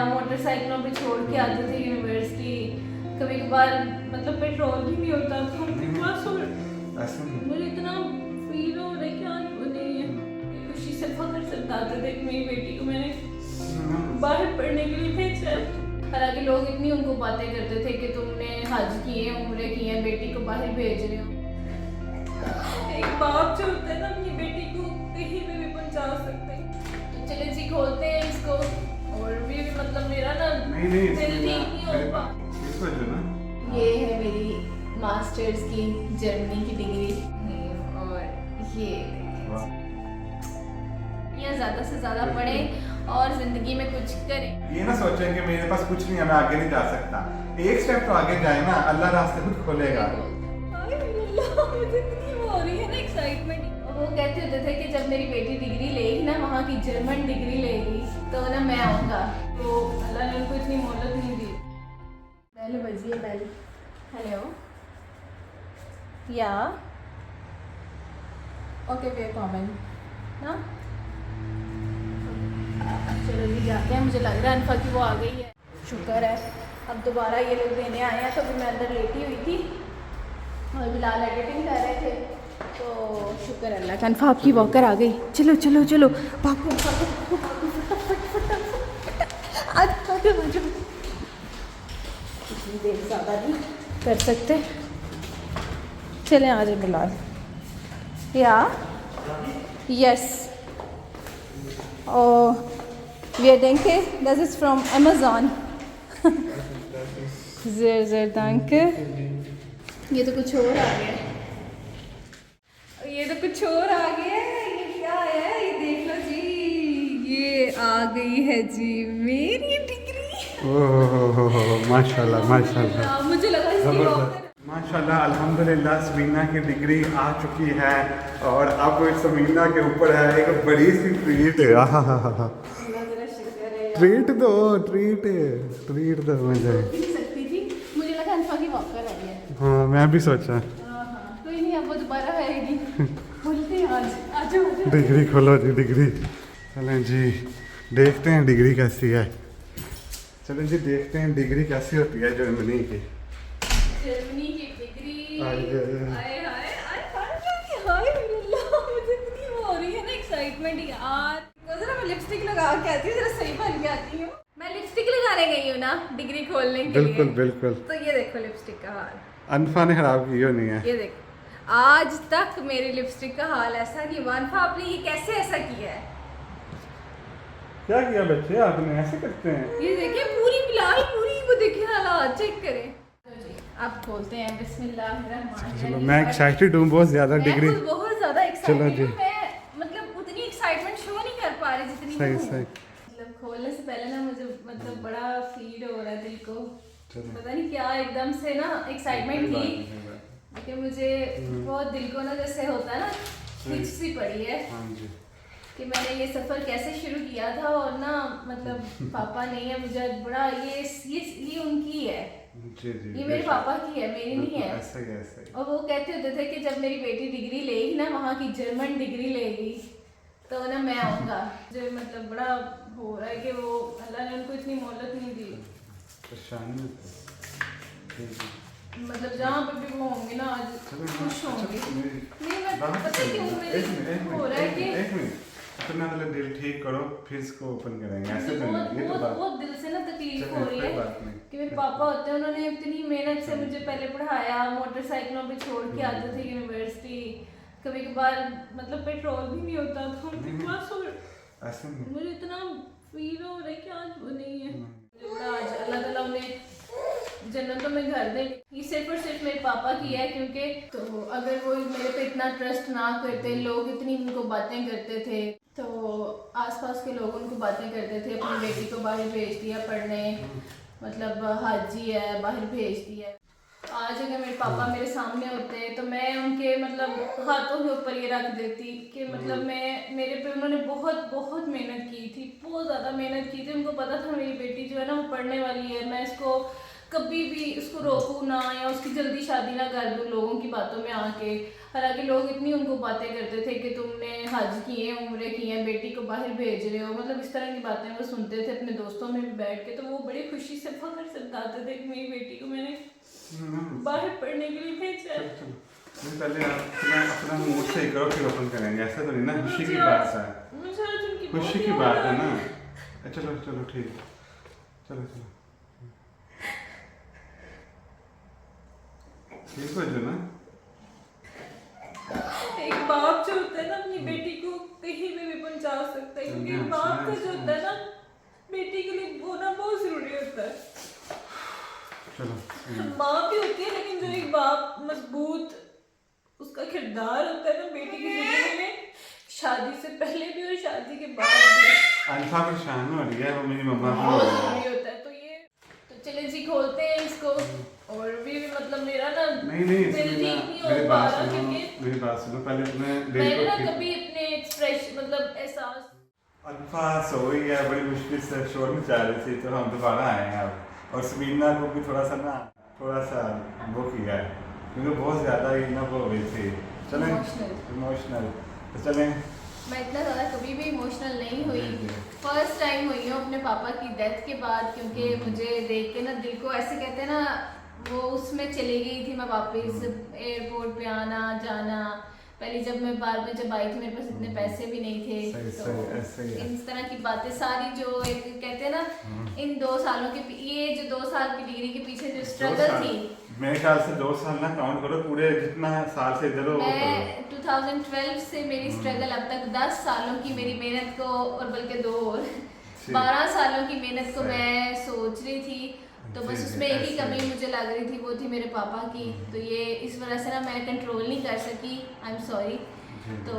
मोटरसाइकिलों पे छोड़ के आते थे यूनिवर्सिटी। कभी कभार मतलब पेट्रोल भी नहीं होता था बस। और मुझे इतना फील हो रहा है कि आज वो नहीं है। खुशी से फख्र से बताते थे कि मेरी बेटी को मैंने बाहर पढ़ने के लिए भेजा है। हालांकि लोग इतनी उनको बातें करते थे कि तुमने हज किए, उम्रे किए हैं, बेटी को बाहर भेज रहे हो। एक बाप जो होता है ना अपनी बेटी को कहीं पे भी पहुंचा सकते हैं। तो चले जी खोलते हैं इसको। और भी मतलब मेरा ना दिल ठीक नहीं हो पा। ये है मेरी मास्टर्स की जर्मनी की डिग्री। और ये ज़्यादा से ज़्यादा पढ़ें और ज़िंदगी में कुछ करें। ये ना सोचें कि मेरे पास कुछ नहीं है, मैं आगे नहीं जा सकता। एक स्टेप तो आगे जाए ना, अल्लाह रास्ते खुद खोलेगा। वो कहते होते थे कि जब मेरी बेटी डिग्री लेगी ना, वहाँ की जर्मन डिग्री लेगी, तो ना मैं आऊँगा। तो अल्लाह ने उनको इतनी मोहलत नहीं दी। बेल बजी है, बेल। हेलो या ओके वे कमेंट ना। चलो जी जाते हैं। मुझे लग रहा है अनफा की वो आ गई है। शुक्र है। अब दोबारा ये लोग देने आए हैं। तो फिर मैं अंदर लेटी हुई थी और बिलाल एडिटिंग कर रहे थे, तो शुक्र अल्लाह का अनफा आपकी वॉकर आ गई। चलो चलो चलो भागो भागो फटाफट फटाफट आज भागो भागो। इतनी देर ज़्यादा नहीं कर सकते। चलें आ जाए बिलाल। या yes wir denken, das ist from Amazon. sehr sehr danke. ये तो कुछ और आ गया। ये तो कुछ और आ गया। ये क्या है? ये देख लो जी, ये आ गई है जी मेरी डिग्री। ओह माशाल्लाह माशाल्लाह। मुझे लगा इसकी माशाल्लाह अल्हम्दुलिल्लाह समीना की डिग्री आ चुकी है और अब समीना के ऊपर है एक बड़ी सी ट्रीट। ट्रीट दो ट्रीट दो मुझे। मुझे लगा अनफा की वॉकर आई है। हाँ मैं भी सोचा। कोई नहीं, अब वो दोबारा आएगी। बोलते हैं आज आज डिग्री खोलो जी डिग्री। चलें जी देखते हैं डिग्री कैसी है। चलें जी देखते हैं डिग्री कैसी होती है जर्मनी की। जर्मनी की डिग्री। हाय हाय हाय हाय मुझे इतनी वो हो रही है ना एक्साइटमेंट यार। जरा मैं लिपस्टिक लगा के आती हूँ, जरा सही बन के आती हूँ। मैं लिपस्टिक लगाने गई हूँ ना डिग्री खोलने के लिए। बिल्कुल। तो ये देखो लिपस्टिक का हाल। अनफा ने खराब की हो नहीं है। ये देखो आज तक मेरी लिपस्टिक का हाल ऐसा नहीं हुआ। अनफा आपने ये कैसे ऐसा किया है? क्या किया बच्चे आपने? ऐसे करते हैं? ये देखिए पूरी बिलाल पूरी वो देखिए हालात चेक करें। अब खोलते हैं। बिस्मिल्लाहिर्रहमानिर्रहीम। चलो मैं एक्साइटेड हूँ बहुत ज़्यादा डिग्री। बहुत ज़्यादा एक्साइटेड जी। हूँ मैं। मतलब उतनी एक्साइटमेंट शो नहीं कर पा रही जितनी सही हूँ। सही। मतलब खोलने से पहले ना मुझे मतलब बड़ा फील हो रहा है दिल को। पता नहीं क्या एकदम से ना एक्साइटमेंट थी, लेकिन मुझे बहुत दिल को ना जैसे होता है ना खिंच सी पड़ी है कि मैंने ये सफ़र कैसे शुरू किया था। और ना मतलब पापा नहीं है, मुझे बड़ा ये उनकी है। जी ये मेरे पापा की है, मेरी नहीं है। ऐसा ही। और वो कहते होते थे कि जब मेरी बेटी डिग्री लेगी ना, वहाँ की जर्मन डिग्री लेगी, तो ना मैं आऊँगा। मुझे मतलब बड़ा हो रहा है कि वो अल्लाह ने उनको इतनी मोहलत नहीं दी। मतलब जहाँ पे भी वो होंगे ना आज खुश होंगे। नहीं मैं पता क्यों मुझे हो रहा है कि अपना मतलब दिल ठीक करो फिर इसको ओपन करेंगे। ऐसे बहुत दिल से ना तकलीफ हो रही है कि मेरे पापा होते हैं, उन्होंने इतनी मेहनत से मुझे पहले पढ़ाया, मोटरसाइकिलों पे छोड़ के आते थे यूनिवर्सिटी। कभी कभार मतलब पेट्रोल भी नहीं होता था बस। और मुझे इतना फील हो रहा है कि आज वो नहीं है। आज अल्लाह ताला उन्हें जन्नतों में घर दे। ये सिर्फ और सिर्फ मेरे पापा की है, क्योंकि तो अगर वो मेरे पे इतना ट्रस्ट ना करते, लोग इतनी उनको बातें करते थे, तो आसपास के लोग उनको बातें करते थे अपनी बेटी को बाहर भेज दिया पढ़ने, मतलब हाजी है बाहर भेज दिया। आज अगर मेरे पापा मेरे सामने होते तो मैं उनके मतलब हाथों के ऊपर ये रख देती कि मतलब मैं मेरे पे उन्होंने बहुत बहुत मेहनत की थी, बहुत ज़्यादा मेहनत की थी। उनको पता था मेरी बेटी जो है ना वो पढ़ने वाली है, मैं इसको कभी भी उसको रोकूं ना या उसकी जल्दी शादी ना कर दूं लोगों की बातों में आके। हालांकि लोग इतनी उनको बातें करते थे कि तुमने हज किए, उम्रे किए हैं, बेटी को बाहर भेज रहे हो, मतलब इस तरह की बातें वो सुनते थे अपने दोस्तों में भी बैठ के। तो वो बड़ी खुशी से फख्र से बताते थे कि मेरी बेटी को मैंने बाहर पढ़ने के लिए भेजा है। पहले आप अपना मूड सही करो फिर ओपन करेंगे, ऐसा तो नहीं ना। खुशी की बात है, मुझे आज उनकी खुशी बहुत की याद बात आ है ना। रही चलो चलो ठीक, चलो चलो ठीक हो जो ना। एक बाप जो होता है ना अपनी बेटी को कहीं पे भी पहुंचा सकता है, क्योंकि एक बाप का जो होता है ना बेटी के लिए वो ना बहुत जरूरी होता है। चलो माँ भी होती है लेकिन जो एक बाप मजबूत उसका किरदार होता है ना बेटी की जिंदगी में, शादी से पहले भी और शादी के बाद भी अल्फा परेशान हो रही है, वो मेरी मम्मा बहुत जरूरी होता है। तो ये तो चले जी खोलते हैं इसको। और भी मतलब मेरा ना नहीं दिल ठीक नहीं हो मेरी पा बात रहा, सुनो, क्योंकि मेरी बात सुनो पहले तुम्हें दिल मैंने को ना ठीक। कभी अपने एक्सप्रेशन मतलब एहसास अल्फा सो गई है, बड़ी मुश्किल से शोर मचा रही थी, तो हम दोबारा आए हैं अब। और समीना को भी थोड़ा सा वो किया है, क्योंकि बहुत ज़्यादा ही ना वो हो गई थी। चलें इमोशनल, तो चलें। मैं इतना ज़्यादा कभी भी इमोशनल नहीं हुई, जी, जी। फर्स्ट टाइम हुई हूँ अपने पापा की डेथ के बाद, क्योंकि मुझे देख के ना दिल को ऐसे कहते हैं ना वो उसमें चली गई थी मैं वापस एयरपोर्ट पे आना जाना। पहले जब मैं बार बार जब आई थी मेरे पास इतने पैसे भी नहीं थे, सही, ऐसे ही है। इस तरह की बातें सारी जो एक कहते हैं ना इन 2 सालों के ये जो 2 साल की डिग्री के पीछे जो स्ट्रगल थी, मेरे ख्याल से 2 साल ना काउंट करो, पूरे जितना साल से इधर हो वो करो। मैं 2012 से मेरी स्ट्रगल अब तक 10 सालों की मेरी मेहनत को, और बल्कि 2 और 12 सालों की मेहनत को मैं सोच रही थी। तो बस उसमें एक ही कमी मुझे लग रही थी, वो थी मेरे पापा की। तो ये इस वजह से ना मैं कंट्रोल नहीं कर सकी, आई एम सॉरी। तो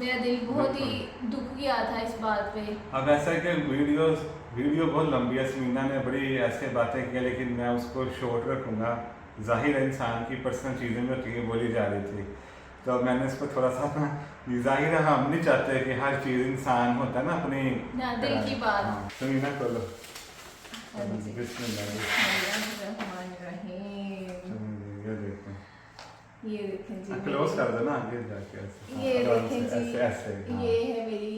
मेरा दिल बहुत ही दुख गया था इस बात पे। अब ऐसा है कि वीडियो बहुत लंबी है, समीना ने बड़ी ऐसे बातें की, लेकिन मैं उसको शॉर्ट रखूँगा। जाहिर है इंसान की पर्सनल चीज़ें में होती हैं, बोली जा रही थी, तो अब मैंने इसको थोड़ा सा ना, जाहिर है हम नहीं चाहते कि हर चीज़ इंसान होता है ना अपनी दिल की बात। हाँ, समीना खोलो। हाँ जी। ये देखें, ये देखें जी, क्लोज कर दो ना आगे जाके ऐसे। ये आराम देखें से, जी, ऐसे हाँ। ये है मेरी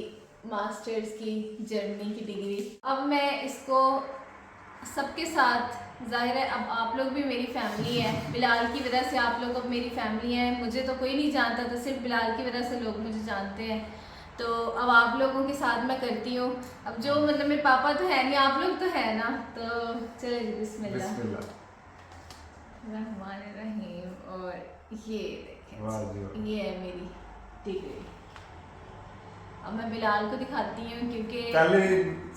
मास्टर्स की जर्मनी की डिग्री। अब मैं इसको सबके साथ, जाहिर है अब आप लोग भी मेरी फैमिली है, बिलाल की वजह से आप लोग अब मेरी फैमिली है। मुझे तो कोई नहीं जानता था, सिर्फ बिलाल की वजह से लोग मुझे जानते हैं। तो अब आप लोगों के साथ मैं करती हूँ। अब जो मतलब मेरे पापा तो है नहीं, आप लोग तो है ना, तो चले जी बिस्मिल्लाह रहमान रहीम। और ये देखें, ये है मेरी डिग्री। अब मैं बिलाल को दिखाती हूँ, क्योंकि पहले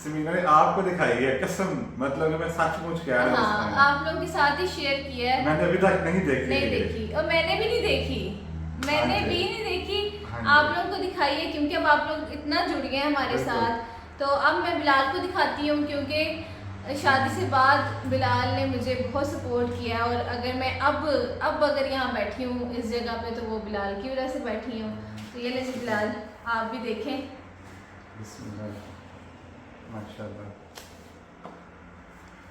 समीना ने आपको दिखाई है कसम, मतलब कि मैं सचमुच कह रहा हूँ। हाँ, आप लोगों के साथ ही शेयर किया है। मैंने अभी तक नहीं देखी और मैंने भी नहीं देखी, मैंने भी नहीं देखी। हाँ आप लोगों को दिखाई है क्योंकि अब आप लोग इतना जुड़ गए हैं हमारे साथ। तो अब मैं बिलाल को दिखाती हूँ, क्योंकि शादी से बाद बिलाल ने मुझे बहुत सपोर्ट किया। और अगर मैं अब अगर यहाँ बैठी हूँ इस जगह पे, तो वो बिलाल की वजह से बैठी हूँ। तो ये लीजिए बिलाल, आप भी देखें। माशाल्लाह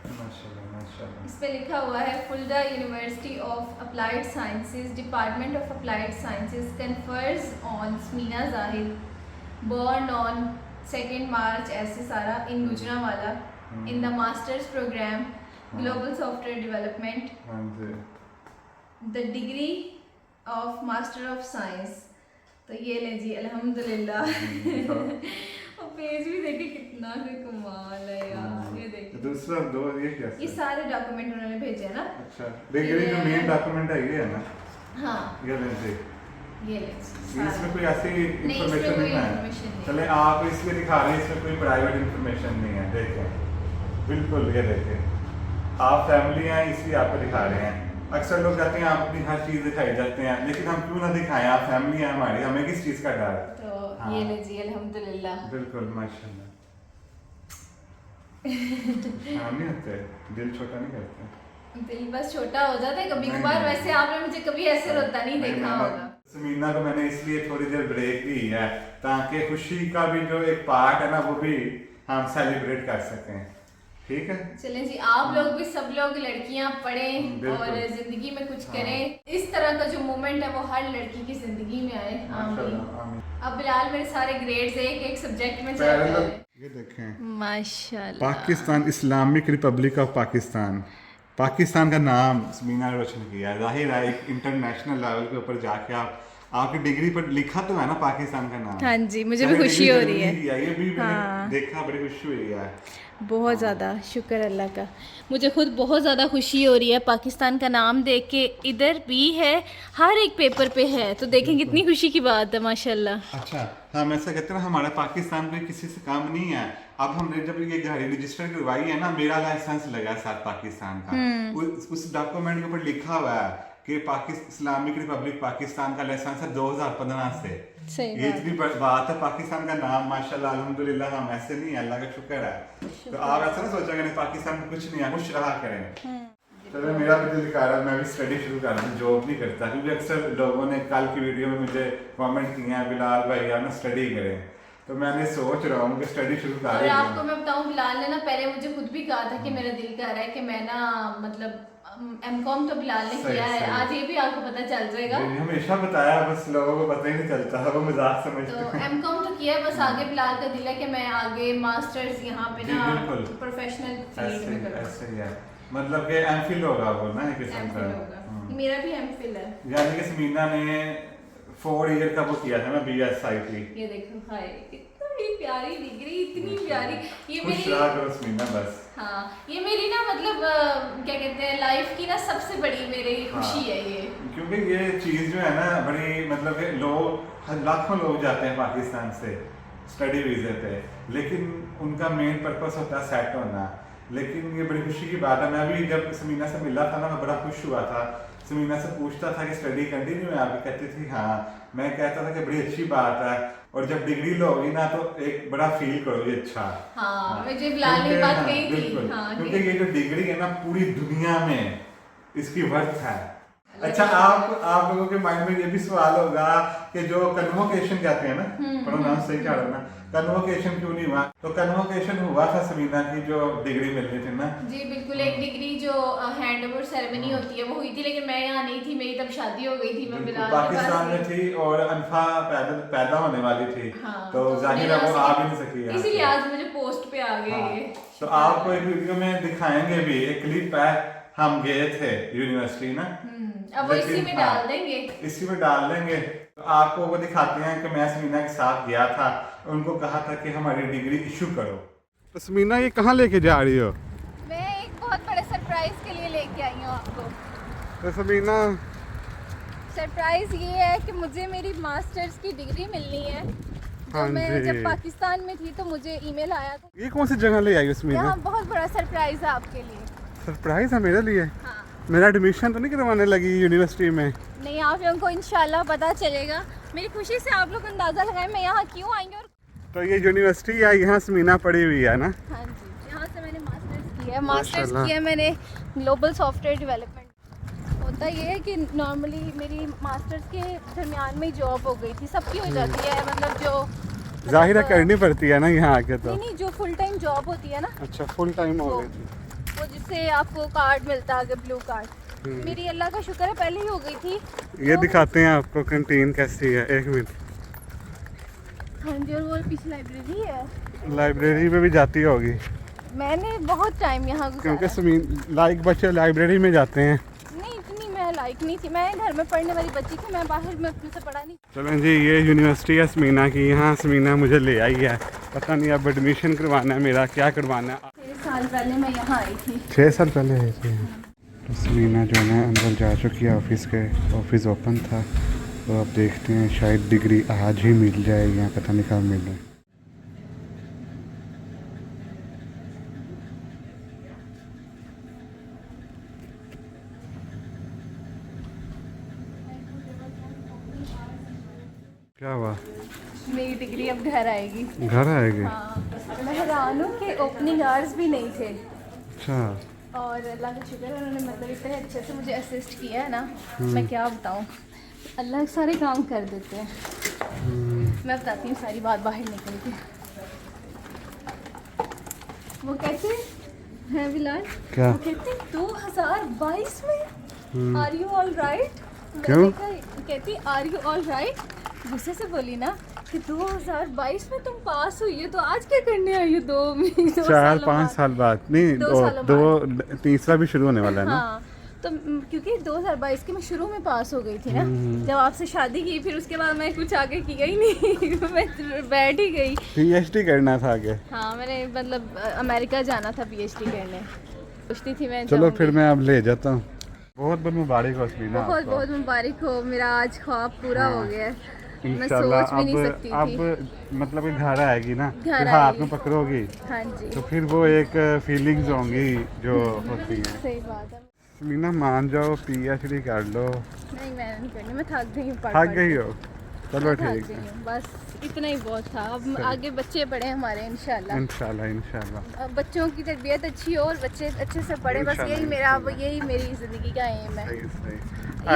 माशाल्लाह माशाल्लाह। इस पे लिखा हुआ है Fulda university of applied sciences, department of applied sciences confers on Samina Zahid, born on 2nd March, ऐसे सारा in Gujranwala, in the masters programme global software development, the degree of master of science. तो ये ले जी अल्हम्दुलिल्लाह। और पेज भी देखिए कितना कोई कमाल है यार, ये देखिए। दूसरा दो ये क्या ये सारे डॉक्यूमेंट उन्होंने भेजे हैं ना। अच्छा, डिग्री जो मेन डॉक्यूमेंट है ये है ना। हाँ ये ले जी, ये ले इसमें कोई ऐसी इंफॉर्मेशन नहीं है। चले आप इसलिए दिखा रहे हैं, इसमें कोई प्राइवेट इंफॉर्मेशन नहीं है। देखें बिल्कुल, ये देखें आप फैमिली हैं इसलिए आपको दिखा रहे हैं। अक्सर लोग कहते हैं आप अपनी हर चीज़ दिखाई जाते हैं, लेकिन हम क्यों ना दिखाएं, आप फैमिली हैं हमारी, हमें किस चीज़ का डर है। तो हाँ। ये ले जी अल्हम्दुलिल्लाह। बिल्कुल माशाल्लाह। नहीं होते, दिल छोटा नहीं करते, दिल बस छोटा हो जाता है कभी कभार। वैसे आपने मुझे कभी ऐसे रोता नहीं देखा होगा। समीना को मैंने इसलिए थोड़ी देर ब्रेक दी है ताकि खुशी का भी जो एक पार्ट है ना वो भी हम सेलिब्रेट कर सकें। ठीक है। चलें जी, आप लोग भी, सब लोग लड़कियां पढ़ें बिल्कुल। और जिंदगी में कुछ करें। इस तरह का जो मोमेंट है वो हर लड़की की जिंदगी में आए। आमीन। अब बिलाल मेरे सारे ग्रेड्स एक सब्जेक्ट में चल रहे हैं। ये देखें, माशाल्लाह। Pakistan Islamic Republic of Pakistan, Pakistan का नाम समीना ने रोशन किया है। जाहिर है एक इंटरनेशनल लेवल के ऊपर जाके आपकी डिग्री पर लिखा तो है ना पाकिस्तान का नाम। हाँ जी, मुझे भी खुशी हो रही है। ये भी मैंने हाँ। देखा, बड़ी खुशी हुई है। बहुत ज़्यादा शुक्र अल्लाह का। मुझे खुद बहुत ज़्यादा खुशी हो रही है पाकिस्तान का नाम देख के। इधर भी है, हर एक पेपर पे है, तो देखें कितनी खुशी की बात है माशाल्लाह। अच्छा, हम ऐसा कहते हैं ना, हमारा पाकिस्तान में किसी से काम नहीं है। अब हमने जब ये गाड़ी रजिस्टर करवाई है ना, मेरा लाइसेंस लगा है साथ पाकिस्तान का। उस डॉक्यूमेंट के ऊपर लिखा हुआ है कि इस्लामिक रिपब्लिक पाकिस्तान का लाइसेंस है 2015 से। ये इतनी बात है, पाकिस्तान का नाम माशाल्लाह अल्हम्दुलिल्लाह। हम ऐसे नहीं है, अल्लाह का शुक्र है। तो आप ऐसा ना सोचा कि पाकिस्तान में कुछ नहीं है, कुछ रहा करें। चलो, मेरा भी दिल कर रहा है, मैं भी स्टडी शुरू कर रहा हूँ, जॉब नहीं करता। क्योंकि अक्सर लोगों ने कल की वीडियो में मुझे कमेंट किए हैं, बिलाल भाई यार ना स्टडी करें, तो मैंने सोच रहा हूँ कि स्टडी शुरू कर रही हूँ। और आपको मैं बताऊँ, बिलाल ने ना पहले मुझे खुद भी कहा था कि मेरा दिल कर रहा है कि मैं ना मतलब एमकॉम तो बिलाल ने किया है। आज ये भी आपको पता चल जाएगा। हमेशा बताया, बस लोगों को पता ही नहीं चलता है, वो मजाक समझते हैं। तो एमकॉम तो किया है, बस आगे बिलाल का दिल है कि मैं आगे मास्टर्स यहाँ पे ना प्रोफेशनल फील्ड में करूँ। ऐसे ही है, मतलब कि एमफिल होगा वो ना, एक किस्म का। मेरा भी एमफिल है, यानी कि समीना ने 4 ईयर का वो किया था ना, BSIT। ये देखो, हाय इतनी प्यारी डिग्री, इतनी प्यारी। ये खुश मेरी, रहा करो समीना बस। हाँ, ये मेरी ना मतलब क्या कहते हैं, लाइफ की ना सबसे बड़ी मेरी खुशी है ये। क्योंकि ये चीज़ जो है ना बड़ी, मतलब कि लोग, लाखों लोग जाते हैं पाकिस्तान से स्टडी वीज़े पे, लेकिन उनका मेन पर्पस होता है सेट होना। लेकिन ये बड़ी खुशी की बात है। मैं भी जब समीना से मिला था ना, मैं बड़ा खुश हुआ था। समीना से पूछता था कि स्टडी कंटिन्यू है आपकी, कहती थी हाँ। मैं कहता था कि बड़ी अच्छी बात है, और जब डिग्री लोगी ना तो एक बड़ा फील करोगे अच्छा। हाँ, मुझे बिलाल ने बात कही थी। हाँ, क्योंकि ये जो डिग्री है ना, पूरी दुनिया में इसकी वर्थ है। अच्छा, आप लोगों के माइंड में ये भी सवाल होगा कि जो कन्वोकेशन कहते हैं ना, प्रोनाउंस सही क्या है ना, कन्वोकेशन क्यों नहीं हुआ? तो कन्वोकेशन हुआ था समीना की जो डिग्री मिलनी थी ना। जी बिल्कुल, एक डिग्री जो हैंड ओवर सेरेमनी होती है वो हुई थी, लेकिन मैं यहाँ नहीं थी, मेरी तब शादी हो गई थी। मैं बिलाल पाकिस्तान में थी और अनफा पैदा होने वाली थी। हाँ, तो जाहिर है वो आ भी नहीं सकी, इसीलिए आज मुझे पोस्ट पे आ गए। हाँ, तो आपको एक वीडियो में दिखाएंगे भी, एक क्लिप है, हम गए थे यूनिवर्सिटी ना, अब वो इसी में डाल देंगे, इसी में डाल देंगे। तो आपको वो दिखाते हैं कि मैं समीना के साथ गया था, उनको कहा था कि हमारी डिग्री इशू करो। तो समीना, ये कहाँ लेके जा रही हो? मैं एक बहुत बड़े सरप्राइज के लिए लेके आई हूँ आपको। तो समीना, सरप्राइज ये है कि मुझे मेरी मास्टर्स की डिग्री मिलनी है। तो मैं जब पाकिस्तान में थी तो मुझे ईमेल आया था। ये कौन सी जगह ले आई समीना? यहाँ बहुत बड़ा सरप्राइज है आपके लिए। सरप्राइज है मेरे लिए? हाँ। मेरा एडमिशन तो नहीं करवाने लगी यूनिवर्सिटी में? नहीं, आप लोगों को इंशाल्लाह पता चलेगा। मेरी खुशी से आप लोग अंदाज़ा लगाएं मैं यहाँ क्यों आई हूँ। तो ये यूनिवर्सिटी है, यहाँ समीना पढ़ी हुई है ना? हाँ जी, यहाँ से मैंने मास्टर्स किया है। मास्टर्स किया मैंने ग्लोबल सॉफ्टवेयर डेवलपमेंट। होता ये है कि नॉर्मली मेरी मास्टर्स के दरमियान में ही जॉब हो गई थी, सबकी हो जाती है, मतलब जो जाहिर है करनी पड़ती है ना यहाँ आके। तो नहीं, जो फुल टाइम जॉब होती है ना। अच्छा, फुल टाइम हो गई थी वो, जिससे आपको कार्ड मिलता है, ब्लू कार्ड। मेरी अल्लाह का शुक्र है पहले ही हो गई थी। ये तो दिखाते हैं आपको कैंटीन कैसी है, एक मिनट। हाँ जी, और वो पीछे लाइब्रेरी है। लाइब्रेरी में भी जाती होगी? मैंने बहुत टाइम यहाँ गुजारा। क्योंकि लाइक बच्चे लाइब्रेरी में जाते हैं। नहीं, इतनी मैं लाइक नहीं थी, मैं घर में पढ़ने वाली बच्ची थी, मैं बाहर में अपने से पढ़ा नहीं। चलो जी, ये यूनिवर्सिटी है समीना की, यहाँ समीना मुझे ले आई है। पता नहीं अब एडमिशन करवाना है मेरा, क्या करवाना है। 6 साल पहले मैं यहाँ आई थी। 6 साल पहले आई थी। तो समीना जो है अंदर जा चुकी है ऑफिस के, ऑफिस ओपन था। तो अब देखते हैं, शायद डिग्री आज ही मिल जाए या पता नहीं कब मिल जाए। क्या हुआ? मेरी डिग्री अब घर आएगी। घर आएगी? हाँ, मैं हैरान हूँ कि ओपनिंग आवर्स भी नहीं थे। अच्छा। और अल्लाह का शुक्र है, उन्होंने मतलब इतने अच्छे से मुझे असिस्ट किया है ना, मैं क्या बताऊँ। अल्लाह सारे काम कर देते हैं। मैं बताती हूँ सारी बात बाहर निकल के। वो कैसे है बिलाल। क्या? वो कहते हैं 2022 में आर यू ऑल राइट? क्यों? कहती आर यू ऑल राइट, गुस्से से बोली ना कि 2022 में तुम पास हुई हो तो आज क्या करने आई हो? 4-5 साल बाद नहीं, 2 सालों दो तीसरा भी शुरू होने वाला है ना। हाँ, तो क्योंकि 2022 के मैं शुरू में पास हो गई थी ना, जब आपसे शादी की, फिर उसके बाद मैं कुछ आगे किया ही नहीं मैं बैठ ही गई। PhD करना था आगे। हाँ, मैंने मतलब अमेरिका जाना था PhD करने, सोचती थी मैं चलो जाऊंगी। फिर मैं अब ले जाता हूँ। बहुत बहुत मुबारक हो सलीना बहुत आपको। बहुत मुबारक हो, मेरा आज ख्वाब पूरा हो गया है। मैं इंशाल्लाह सोच भी नहीं सकती थी। अब मतलब कि घर आएगी ना, घर फिर हाथ आएगी। में पकड़ोगी हाँ जी, तो फिर वो एक फीलिंग्स होंगी जो होती हैं। सही बात है। सलीना मान जाओ, PhD कर लो। नहीं, मैं नहीं करनी, मैं थक गई हूँ थक गई हो? चलो मैं थक ठीक गई है, हूँ, बस इतना ही बहुत था। अब सही। आगे बच्चे पढ़े हमारे इंशाल्लाह। इंशाल्लाह इंशाल्लाह। अब बच्चों की तरबियत अच्छी हो और बच्चे अच्छे से पढ़े, बस इंशाल्लाह, यही मेरा, इंशाल्लाह। यही मेरी ज़िंदगी का एम है। सही सही।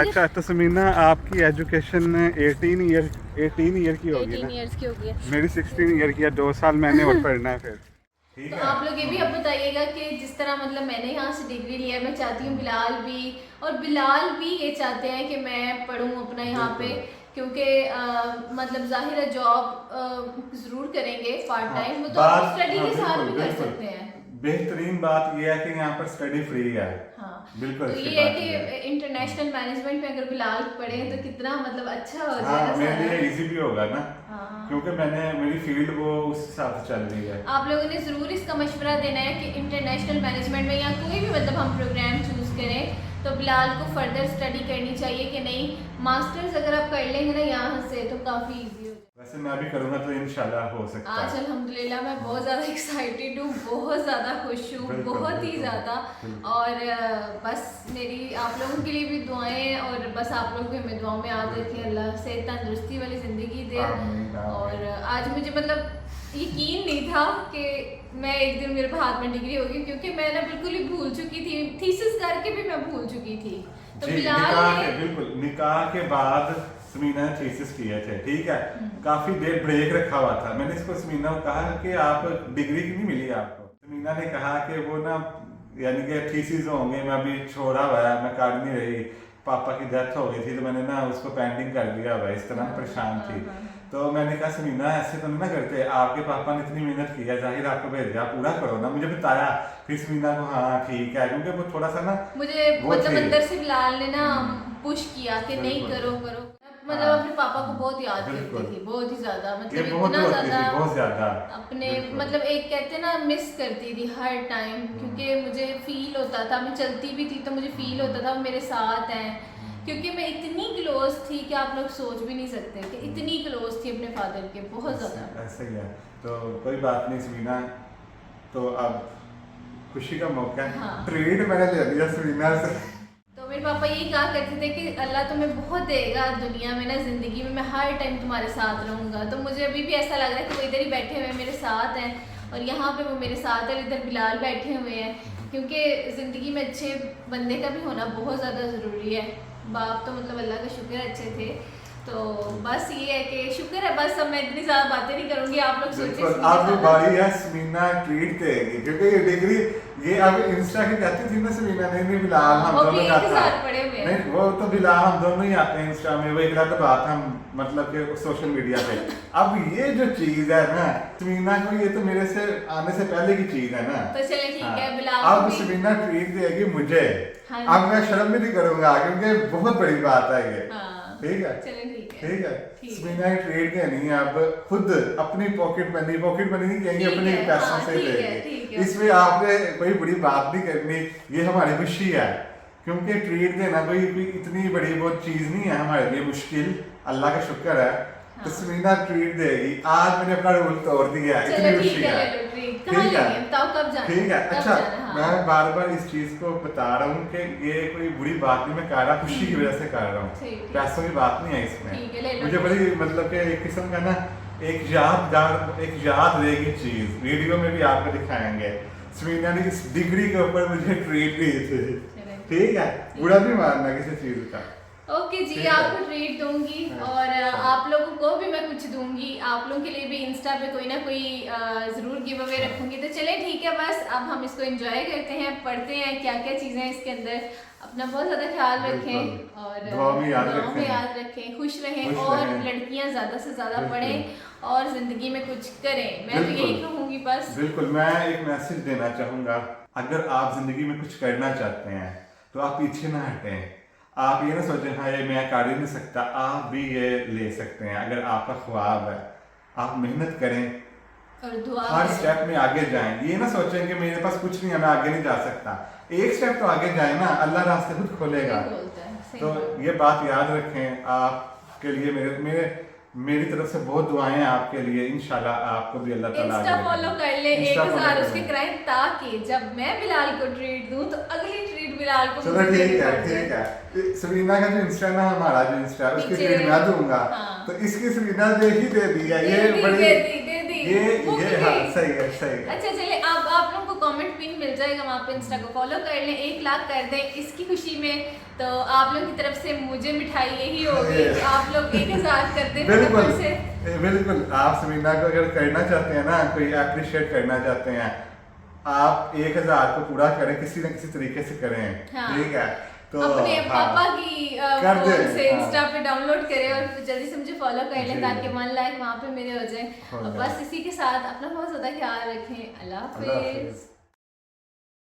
अच्छा तो समीना, आपकी एजुकेशन 18 ईयर की होगी 18 ना? इयर्स की हो गई है। मेरी 16 ईयर की है, 2 साल मैंने और पढ़ना है फिर। ठीक तो है। आप लोग ये भी अब बताइएगा कि जिस तरह मतलब मैंने यहाँ से डिग्री लिया है, मैं चाहती हूँ बिलाल भी, और बिलाल भी ये चाहते हैं कि मैं पढूं अपना यहाँ पे, क्योंकि मतलब जाहिर है जॉब ज़रूर करेंगे पार्ट टाइम, वो तो बात- स्टडी हाँ, के साथ बिल्कुल, भी कर बिल्कुल। सकते हैं। बेहतरीन बात यह है कि यहाँ पर स्टडी फ्री है। हाँ, बिल्कुल तो अच्छी ये है बात है। कि इंटरनेशनल मैनेजमेंट में अगर बिलाल पढ़े तो कितना मतलब अच्छा हो हाँ, जाएगा मेरे सारा। लिए इजी भी होगा ना, हाँ। क्योंकि मेरी फील्ड वो उस हिसाब से चल रही है। आप लोगों ने ज़रूर इसका मशवरा देना है कि इंटरनेशनल मैनेजमेंट में या कोई भी मतलब हम प्रोग्राम चूज़ करें तो बिलाल को फर्दर स्टडी करनी चाहिए कि नहीं, मास्टर्स अगर आप कर लेंगे ना यहाँ से तो काफ़ी इजी हो जाएगा। वैसे मैं भी करूँगा तो इंशाल्लाह हो सकता आज है। अल्हम्दुलिल्लाह मैं बहुत ज़्यादा एक्साइटेड हूँ, बहुत ज़्यादा खुश हूँ, बिल्कुल, बहुत ही बिल्कुल, ज़्यादा। बिल्कुल। और बस मेरी आप लोगों के लिए भी दुआएं, और बस आप लोग भी हमें दुआओं में याद रखें। अल्लाह से तंदुरुस्ती वाली ज़िंदगी दे। आमीन, आमीन। और आज मुझे मतलब यकीन नहीं था कि मैं एक दिन मेरे हाथ में डिग्री होगी, क्योंकि मैं ना बिल्कुल ही भूल चुकी थी, थीसिस करके भी मैं भूल चुकी थी। तो जी, बिलाल निकाह ने के बिल्कुल निकाह के बाद समीना ने थीसिस किए थे, ठीक है। काफी देर ब्रेक रखा हुआ था। मैंने इसको समीना को कहा कि आप डिग्री क्यों नहीं मिली आपको? समीना ने कहा कि वो ना यानी कि थीसिस होंगे, मैं अभी छोड़ा हुआ है, मैं कर नहीं रही, पापा की डेथ हो गई थी तो मैंने ना उसको पेंडिंग कर दिया हुआ है, इस तरह परेशान थी। तो मैंने कहा समीना ऐसे तो नहीं ना करते, आपके पापा ने इतनी मेहनत की है, जाहिर आपको भेज दिया, पूरा करो ना। मुझे बताया फिर समीना को, हाँ ठीक है, क्योंकि वो थोड़ा सा ना मुझे वो मतलब थी। अंदर से बिलाल ने ना पुश किया कि नहीं बिल्कुल। करो करो। मतलब हाँ। अपने पापा को बहुत याद बिल्कुल। करती थी, बहुत ही ज्यादा, ये मतलब बहुत इतना होती थी, ज्यादा बहुत ज्यादा। अपने बिल्कुल। मतलब एक कहते हैं ना मिस करती थी हर टाइम, क्योंकि मुझे फील होता था, मैं चलती भी थी तो मुझे फील होता था वो मेरे साथ हैं, क्योंकि मैं इतनी क्लोज थी कि आप लोग सोच भी नहीं सकते कि इतनी क्लोज थी अपने फादर के, बहुत ज्यादा। ऐसे ही है। तो कोई बात नहीं समीना, तो अब खुशी का मौका है। हाँ। ट्रीट मैंने ले लिया समीना से। तो मेरे पापा यही कहा करते थे कि अल्लाह तुम्हें बहुत देगा दुनिया में ना, ज़िंदगी में मैं हर टाइम तुम्हारे साथ रहूँगा। तो मुझे अभी भी ऐसा लग रहा है कि वो इधर ही बैठे हुए मेरे साथ हैं, और यहाँ पे वो मेरे साथ है, इधर बिलाल बैठे हुए हैं, क्योंकि ज़िंदगी में अच्छे बंदे का भी होना बहुत ज़्यादा ज़रूरी है। बाप तो मतलब अल्लाह का शुक्र है अच्छे थे। तो बस ये है कि शुक्र है, बस अब मैं इतनी ज़्यादा बातें नहीं करूँगी, आप लोग सोचिए। बिल्कुल, अब भी बारी है समीना ट्रीट देगी, क्योंकि ये डिग्री ये अब इंस्टा की कहती थी ना समीना, नहीं बिलाल हम वो भी दोनों एक जाते साथ हैं। पढ़े हुए हैं। नहीं वो तो बिलाल हम दोनों ही आते हैं इंस्टा में, वो एक रात बात हम मतलब कि सोशल मीडिया पे। अब ये जो चीज है ना समीना को, ये तो मेरे से आने से पहले की चीज है ना। तो चले ठीक है, हाँ। बिलाल को अब भी- समीना ट्रीट देगी मुझे। हाँ। अब मैं शर्म भी नहीं करूंगा, क्योंकि बहुत बड़ी बात है ये। हाँ। ठीक है, चलें ठीक है। ठीक है। ठीक है। समीना की ट्रेड कहनी है, अब खुद अपनी पॉकेट मनी नहीं कहेंगे, ठीक अपने है, पैसों हाँ, से ठीक है, देगी। ठीक है। इसमें आपने कोई बड़ी बात नहीं करनी, ये हमारी खुशी है, क्योंकि ट्रीट देना कोई इतनी बड़ी बहुत चीज नहीं है हमारे लिए मुश्किल, अल्लाह का शुक्र है। तो हाँ। समीना ट्रीट देगी, आज मैंने अपना रूल तोड़ दिया है, चलो इतनी ठीक खुशी है, है। ले लो ट्रीट। कहाँ ठीक है। लेंगे? बताओ कब जाना है? ठीक है। कब अच्छा, जाना है? हाँ। मैं बार बार इस चीज को बता रहा हूँ कि ये कोई बुरी बात नहीं मैं कर रहा, खुशी की वजह से कर रहा हूँ, ठीक है। पैसों की बात नहीं है इसमें। ठीक है, ले लो। मुझे बड़ी मतलब कि एक किस्म का ना एक याद रहेगी चीज, वीडियो में भी आपको दिखाएंगे। समीना ने इस डिग्री के ऊपर मुझे ट्रीट दी थी, चलें। ठीक है। बुरा भी मानना किसी चीज का। ओके जी, ठीक है। आपको ट्रीट दूंगी और आप लोगों को भी मैं कुछ दूंगी। आप लोगों के लिए भी इंस्टा पे कोई ना कोई जरूर गिव अवे रखूंगी। तो चले ठीक है, बस अब हम इसको एंजॉय करते हैं, पढ़ते हैं क्या क्या चीजें हैं इसके अंदर। अपना बहुत ज्यादा ख्याल रखें बिल्कुल। और दुआ में याद दुआओं में रखें। याद रखें, खुश रहें खुश और रहें। लड़कियां ज्यादा से ज्यादा बिल्कुल। पढ़ें और जिंदगी में कुछ करें। मैं तो बिल्कुल। यही कहूंगी बस। बिल्कुल, मैं एक मैसेज देना चाहूँगा। अगर आप जिंदगी में कुछ करना चाहते हैं तो आप पीछे ना हटें। आप ये ना सोचें हाँ ये मैं कर ही नहीं सकता, आप भी ये ले सकते हैं। अगर आपका ख्वाब है, आप मेहनत करें, और दुआ हर करें। स्टेप में आगे जाएं। ये ना सोचें कि मेरे पास कुछ नहीं है, मैं आगे नहीं जा सकता। एक स्टेप तो आगे जाए ना, अल्लाह रास्ते खुद खोलेगा। सही बोलता है, सही तो बोलता है। ये बात याद रखें। आपके लिए मेरी तरफ से बहुत दुआएं हैं आपके लिए। इंशाल्लाह आपको भी अल्लाह ताला इंस्टा आगे फॉलो रखेगा। कर ले, इंस्टा follow 1000 कर उसके लें। कराएं, ताकि जब मैं बिलाल को ट्रीट दूं तो अगली ट्रीट बिलाल को चलो मुझे ठीक देनी है, पड़ जाए। ठीक है। सरीना का जो इंस्टा है ना, हमारा जो इंस्टा है उसकी पीछे। ट्रीट मैं दूंगा। हाँ। तो इसकी सरीना दे ही दे दी है। ये बड़ी दे दी ये मुक हाँ गई। सही है, सही है। अच्छा चले, अब आप लोगों को कमेंट पिन मिल जाएगा, वहाँ पे इंस्टा को फॉलो कर लें, 1 लाख कर दें इसकी खुशी में। तो आप लोगों की तरफ से मुझे मिठाई यही होगी। तो आप लोग 1000 कर दें बिल्कुल फटाफट से। बिल्कुल। आप समीना को अगर करना चाहते हैं ना, कोई अप्रिशिएट करना चाहते हैं, आप 1000 को पूरा करें, किसी न किसी तरीके से करें। हाँ। ठीक है, तो अपने हाँ। पापा की कर फोन दें, से हाँ। इंस्टा पे डाउनलोड करें और जल्दी से मुझे फॉलो कर लें जी। ताकि 1 लाख वहाँ पे मेरे हो जाए। हो और जाए। बस इसी के साथ अपना बहुत ज़्यादा ख्याल रखें। अल्लाह अल्लाह हाफिज़। हाफिज़।